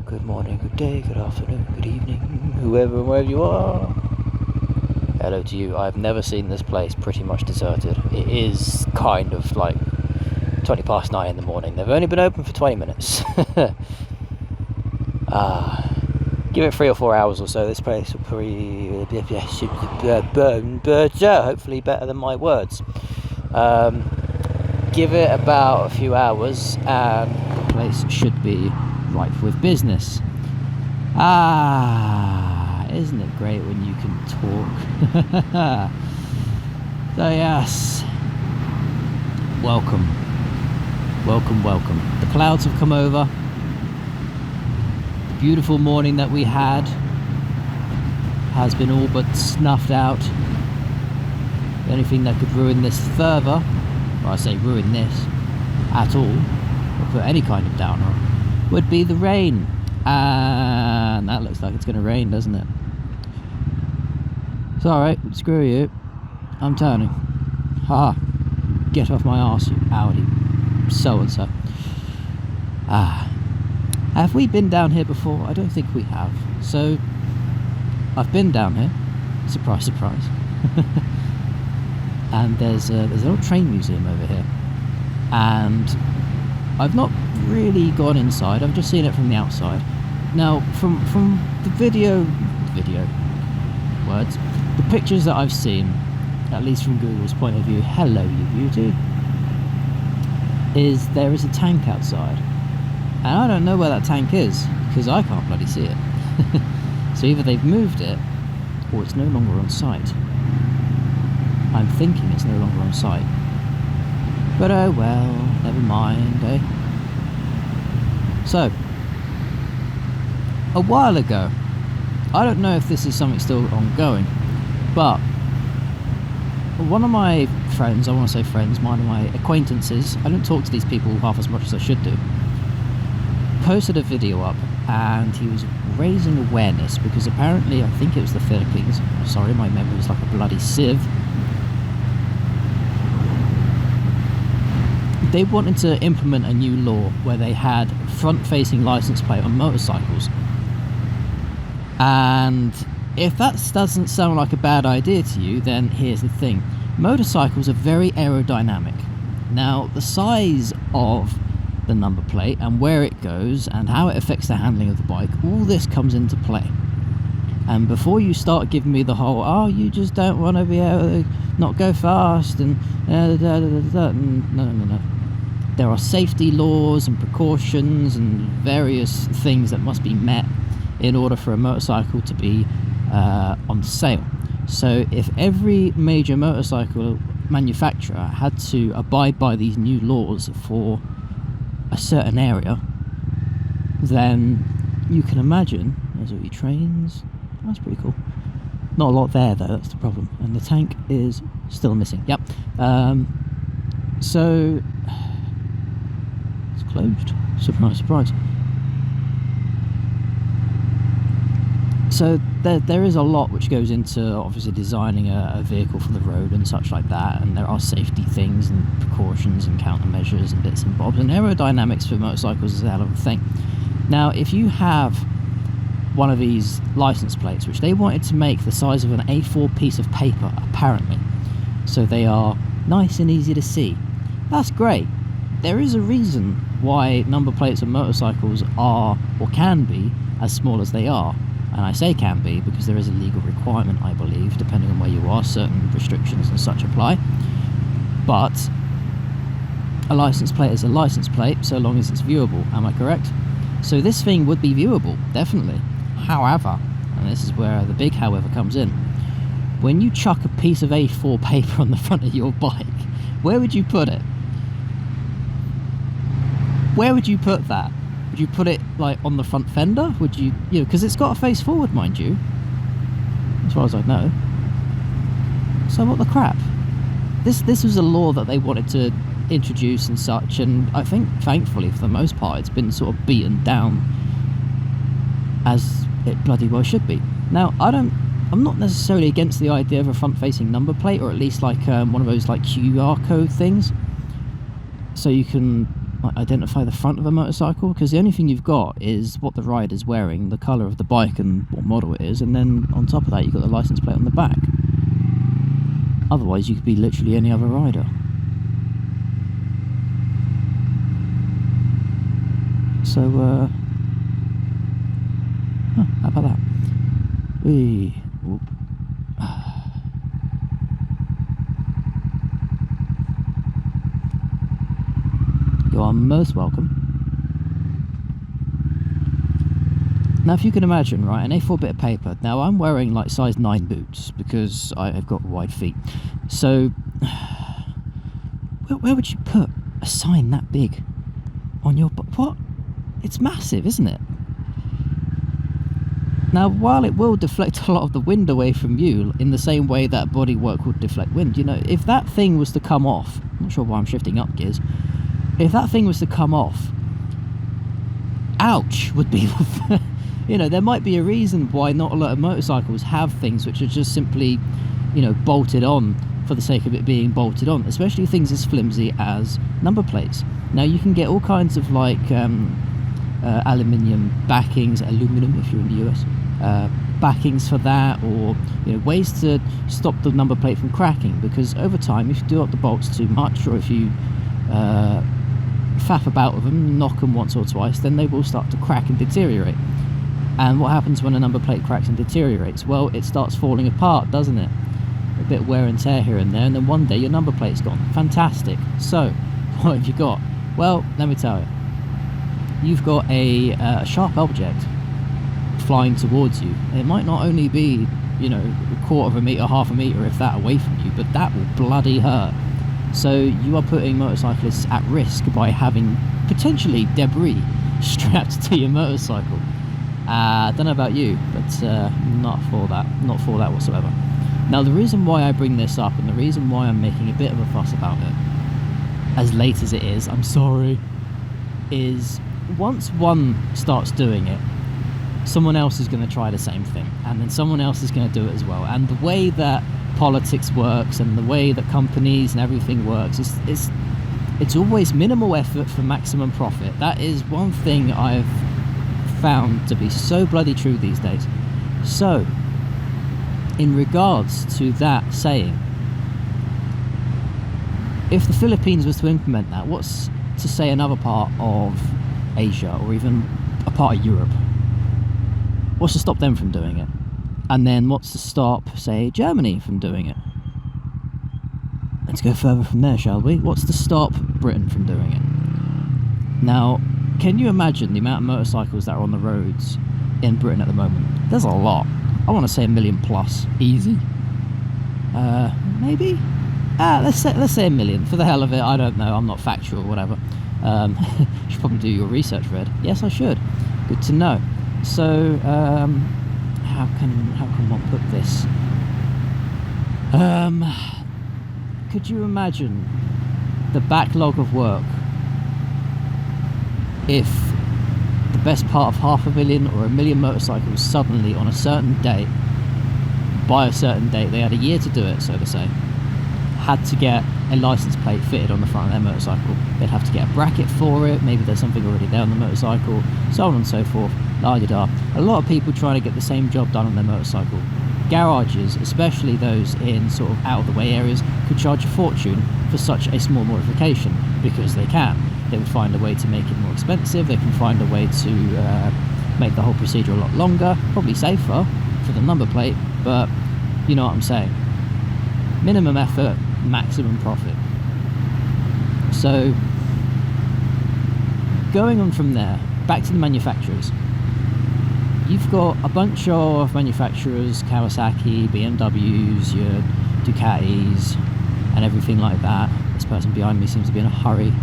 good morning, good day, good afternoon, good evening, whoever and wherever you are. Hello to you. I've never seen this place pretty much deserted. It is kind of like 20 past 9 in the morning. They've only been open for 20 minutes. Give it 3 or 4 hours or so, this place will hopefully better than my words. Give it about a few hours and the place should be ripe with business. Isn't it great when you can talk? So yes, welcome. The clouds have come over. The beautiful morning that we had has been all but snuffed out. The only thing that could ruin this further, or I say ruin this at all, or put any kind of downer on, would be the rain. And that looks like it's going to rain, doesn't it? It's alright, screw you. I'm turning. Haha. Get off my arse, you Audi. So and so. Have we been down here before? I don't think we have. So, I've been down here. Surprise, surprise. And there's an old train museum over here. And I've not really gone inside. I've just seen it from the outside. Now, from the video words, the pictures that I've seen, at least from Google's point of view, hello you beauty, is there is a tank outside. And I don't know where that tank is, because I can't bloody see it. So either they've moved it, or it's no longer on site. I'm thinking it's no longer on site. But oh well, never mind, eh? So, a while ago, I don't know if this is something still ongoing, but one of my friends, I want to say friends, one of my acquaintances, I don't talk to these people half as much as I should do, posted a video up and he was raising awareness because apparently, I think it was the Philippines, sorry my memory is like a bloody sieve, they wanted to implement a new law where they had front-facing license plate on motorcycles. And if that doesn't sound like a bad idea to you, then here's the thing. Motorcycles are very aerodynamic. Now, the size of the number plate and where it goes and how it affects the handling of the bike, all this comes into play. And before you start giving me the whole, oh, you just don't want to be able to not go fast and no. There are safety laws and precautions and various things that must be met in order for a motorcycle to be on sale. So if every major motorcycle manufacturer had to abide by these new laws for a certain area, then you can imagine, there's all your trains, that's pretty cool. Not a lot there though, that's the problem. And the tank is still missing, yep. So, it's closed, surprise, surprise. So there is a lot which goes into obviously designing a vehicle for the road and such like that, and there are safety things and precautions and countermeasures and bits and bobs, and aerodynamics for motorcycles is a hell of a thing. Now if you have one of these license plates, which they wanted to make the size of an A4 piece of paper apparently, so they are nice and easy to see, that's great. There is a reason why number plates on motorcycles are, or can be, as small as they are. And I say can be because there is a legal requirement, I believe, depending on where you are, certain restrictions and such apply. But a license plate is a license plate so long as it's viewable, am I correct? So this thing would be viewable, definitely. However, and this is where the big however comes in, when you chuck a piece of A4 paper on the front of your bike, where would you put it? Where would you put that? Would you put it like on the front fender? Would you know, because it's got a face forward, mind you, as far as I know. So what the crap? This was a law that they wanted to introduce and such, and I think thankfully for the most part it's been sort of beaten down as it bloody well should be. Now I'm not necessarily against the idea of a front-facing number plate, or at least like one of those like QR code things, so you can like, identify the front of a motorcycle, because the only thing you've got is what the rider's wearing, the colour of the bike and what model it is, and then on top of that you've got the license plate on the back. Otherwise you could be literally any other rider. So how about that? You are most welcome. Now if you can imagine, right, an A4 bit of paper. Now I'm wearing like size 9 boots because I've got wide feet. So where would you put a sign that big on your... What? It's massive, isn't it? Now, while it will deflect a lot of the wind away from you in the same way that bodywork would deflect wind, you know, if that thing was to come off, I'm not sure why I'm shifting up gears, if that thing was to come off, ouch would be, you know, there might be a reason why not a lot of motorcycles have things which are just simply, you know, bolted on for the sake of it being bolted on, especially things as flimsy as number plates. Now, you can get all kinds of like aluminium backings, aluminum if you're in the US, backings for that, or you know, ways to stop the number plate from cracking, because over time if you do up the bolts too much, or if you faff about with them, knock them once or twice, then they will start to crack and deteriorate. And what happens when a number plate cracks and deteriorates? Well, it starts falling apart, doesn't it? A bit of wear and tear here and there, and then one day your number plate's gone. Fantastic. So what have you got? Well, let me tell you, you've got a sharp object flying towards you. It might not only be, you know, a quarter of a metre, half a metre, if that, away from you, but that will bloody hurt. So you are putting motorcyclists at risk by having potentially debris strapped to your motorcycle. I don't know about you, but not for that whatsoever. Now, the reason why I bring this up, and the reason why I'm making a bit of a fuss about it, as late as it is, I'm sorry, is once one starts doing it, someone else is going to try the same thing, and then someone else is going to do it as well. And the way that politics works and the way that companies and everything works, it's always minimal effort for maximum profit. That is one thing I've found to be so bloody true these days. So in regards to that saying, if the Philippines was to implement that, what's to say another part of Asia, or even a part of Europe? What's to stop them from doing it? And then what's to stop, say, Germany from doing it? Let's go further from there, shall we? What's to stop Britain from doing it? Now, can you imagine the amount of motorcycles that are on the roads in Britain at the moment? There's a lot. I want to say 1 million plus, easy. Maybe? Let's say 1 million, for the hell of it. I don't know, I'm not factual, whatever. You should probably do your research, Red. Yes, I should. Good to know. So, how can one put this? Could you imagine the backlog of work if the best part of 500 million or 1 million motorcycles suddenly on a certain day, by a certain date, they had a year to do it, so to say, had to get a license plate fitted on the front of their motorcycle? They'd have to get a bracket for it, maybe there's something already there on the motorcycle, so on and so forth, la-di-da. A lot of people trying to get the same job done on their motorcycle. Garages, especially those in sort of out of the way areas, could charge a fortune for such a small modification, because they can. They would find a way to make it more expensive, they can find a way to make the whole procedure a lot longer, probably safer for the number plate, but you know what I'm saying. Minimum effort, maximum profit. So going on from there, back to the manufacturers. You've got a bunch of manufacturers, Kawasaki, BMWs, your Ducatis, and everything like that. This person behind me seems to be in a hurry.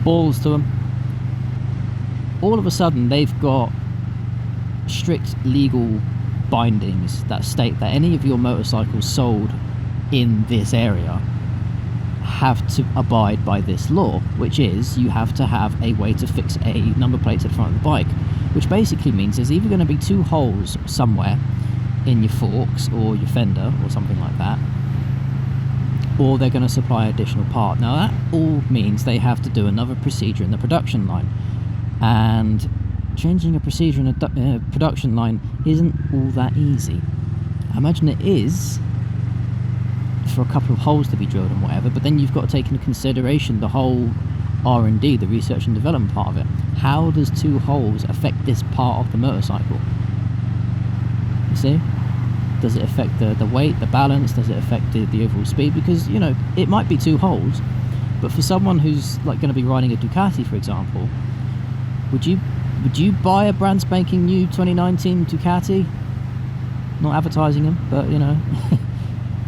Balls to them. All of a sudden, they've got strict legal bindings that state that any of your motorcycles sold in this area have to abide by this law, which is you have to have a way to fix a number plate to the front of the bike, which basically means there's either going to be 2 holes somewhere in your forks or your fender or something like that, or they're going to supply additional part. Now that all means they have to do another procedure in the production line, and changing a procedure in a production line isn't all that easy. I imagine it is for a couple of holes to be drilled and whatever, but then you've got to take into consideration the whole R&D, the research and development part of it. How does 2 holes affect this part of the motorcycle? You see? Does it affect the weight, the balance? Does it affect the overall speed? Because, you know, it might be 2 holes, but for someone who's like going to be riding a Ducati, for example, would you buy a brand spanking new 2019 Ducati? Not advertising them, but you know.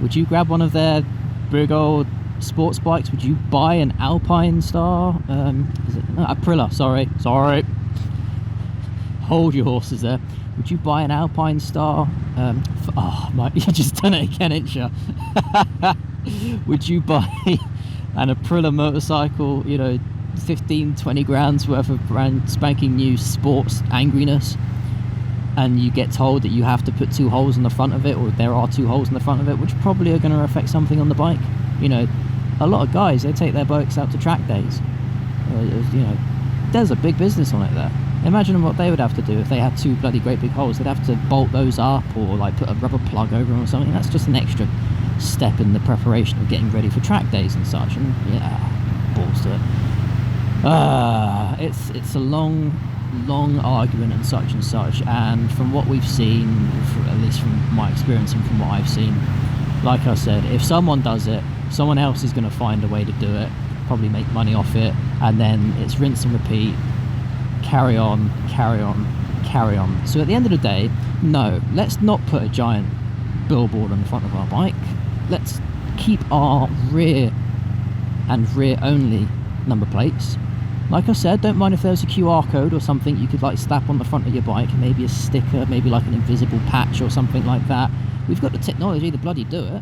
Would you grab one of their big old sports bikes? Would you buy an Alpine Star? Is it no, Aprilia? Sorry. Hold your horses there. Would you buy an Alpine Star? You just done it again, ain't you? Would you buy an Aprilia motorcycle? You know, 15-20 grand's worth of brand spanking new sports angriness, and you get told that you have to put 2 holes in the front of it, or there are 2 holes in the front of it, which probably are going to affect something on the bike. You know, a lot of guys, they take their bikes out to track days. You know, there's a big business on it there. Imagine what they would have to do if they had 2 bloody great big holes. They'd have to bolt those up, or like put a rubber plug over them or something. That's just an extra step in the preparation of getting ready for track days and such. And yeah, balls to it. It's a long argument and such, and from what we've seen, at least from my experience and from what I've seen, like I said, if someone does it, someone else is going to find a way to do it, probably make money off it, and then it's rinse and repeat, carry on. So at the end of the day, no, let's not put a giant billboard on the front of our bike. Let's keep our rear and rear only number plates. Like I said, don't mind if there's a QR code or something you could like slap on the front of your bike, maybe a sticker, maybe like an invisible patch or something like that. We've got the technology to bloody do it.